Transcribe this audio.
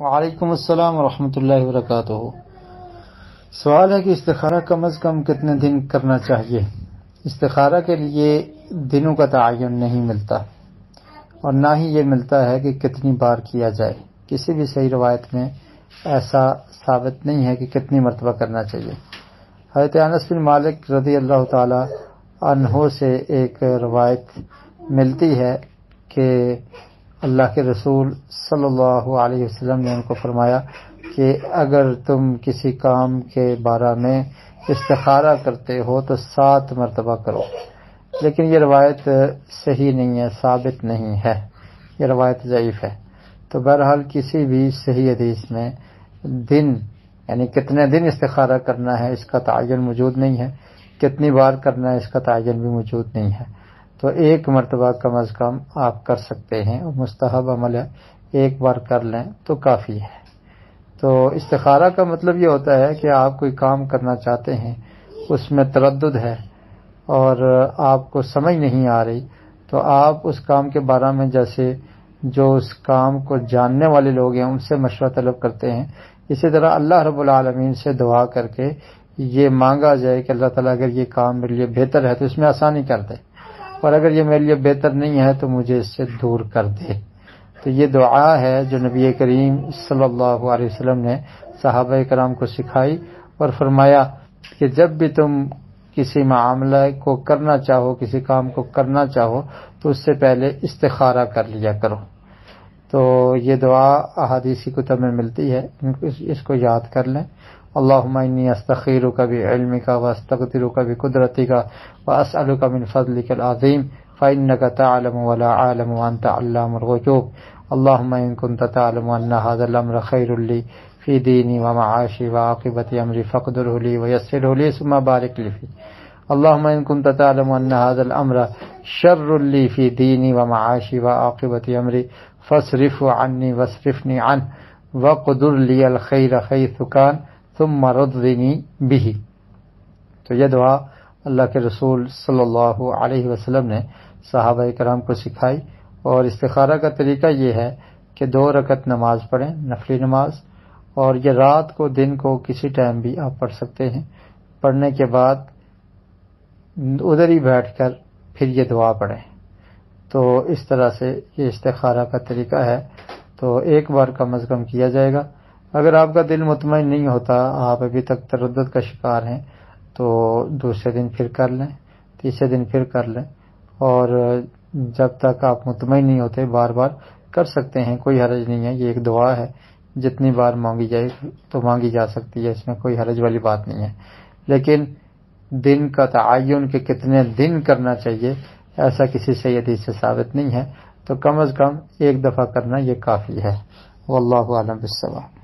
وعلیکم السلام ورحمۃ اللہ وبرکاتہ۔ سوال ہے کہ استخارہ کم از کم کتنے دن کرنا چاہیے؟ استخارہ کے لیے دنوں کا تعین نہیں ملتا، اور نہ ہی یہ ملتا ہے کہ کتنی بار کیا جائے۔ کسی بھی صحیح روایت میں ایسا ثابت نہیں ہے کہ کتنی مرتبہ کرنا چاہیے۔ حضرت انس بن مالک رضی اللہ تعالی عنہ سے ایک روایت ملتی ہے کہ اللہ کے رسول صلی اللہ علیہ وسلم نے ان کو فرمایا کہ اگر تم کسی کام کے بارے میں استخارہ کرتے ہو تو 7 مرتبہ کرو، لیکن یہ روایت صحیح نہیں ہے، ثابت نہیں ہے، یہ روایت ضعیف ہے۔ تو بہرحال کسی بھی صحیح حدیث میں دن یعنی کتنے دن استخارہ کرنا ہے اس کا تعین موجود نہیں ہے، کتنی بار کرنا ہے اس کا تعین بھی موجود نہیں ہے۔ تو 1 مرتبہ کم از کم آپ کر سکتے ہیں، اور مستحب عمل ہے، 1 بار کر لیں تو کافی ہے۔ تو استخارہ کا مطلب یہ ہوتا ہے کہ آپ کوئی کام کرنا چاہتے ہیں، اس میں تردد ہے اور آپ کو سمجھ نہیں آ رہی، تو آپ اس کام کے بارے میں جیسے جو اس کام کو جاننے والے لوگ ہیں ان سے مشورہ طلب کرتے ہیں، اسی طرح اللہ رب العالمین سے دعا کر کے یہ مانگا جائے کہ اللہ تعالیٰ اگر یہ کام میرے لیے بہتر ہے تو اس میں آسانی کر دے، اور اگر یہ میرے لیے بہتر نہیں ہے تو مجھے اس سے دور کر دے۔ تو یہ دعا ہے جو نبی کریم صلی اللہ علیہ وسلم نے صحابہ کرام کو سکھائی، اور فرمایا کہ جب بھی تم کسی معاملہ کو کرنا چاہو، کسی کام کو کرنا چاہو، تو اس سے پہلے استخارہ کر لیا کرو۔ تو یہ دعا احادیثی کتب میں ملتی ہے، اس کو یاد کر لیں۔ اللہم انی استخیرک بعلمک واستقدرک بقدرتک واسألک من فضلک العظیم فإنک تعلم ولا اعلم وانت علام الغیوب۔ اللہم ان کنت تعلم ان ھذا الامر خیر لی فی دینی ومعاشی وعاقبت امری فاقدرہ لی ویسرہ لی ثم بارک لی فیہ۔ اللہم ان کنت تعلم ان ھذا الامر شر لی فی دینی ومعاشی وعاقبت امری فاصرفہ عنی واصرفنی عنہ واقدر لی الخیر حیث کان ثم ردنی بہ۔ تو یہ دعا اللہ کے رسول صلی اللہ علیہ وسلم نے صحابہ کرام کو سکھائی، اور استخارہ کا طریقہ یہ ہے کہ 2 رکعت نماز پڑھیں، نفلی نماز، اور یہ رات کو دن کو کسی ٹائم بھی آپ پڑھ سکتے ہیں۔ پڑھنے کے بعد ادھر ہی بیٹھ کر پھر یہ دعا پڑھیں۔ تو اس طرح سے یہ استخارہ کا طریقہ ہے۔ تو 1 بار کم از کم کیا جائے گا۔ اگر آپ کا دل مطمئن نہیں ہوتا، آپ ابھی تک تردد کا شکار ہیں، تو دوسرے دن پھر کر لیں، تیسرے دن پھر کر لیں، اور جب تک آپ مطمئن نہیں ہوتے بار بار کر سکتے ہیں، کوئی حرج نہیں ہے۔ یہ ایک دعا ہے، جتنی بار مانگی جائے تو مانگی جا سکتی ہے، اس میں کوئی حرج والی بات نہیں ہے۔ لیکن دن کا تعین کہ کتنے دن کرنا چاہیے ایسا کسی صحیح حدیث سے ثابت نہیں ہے، تو کم از کم 1 دفعہ کرنا یہ کافی ہے۔ واللہ اعلم بالصواب۔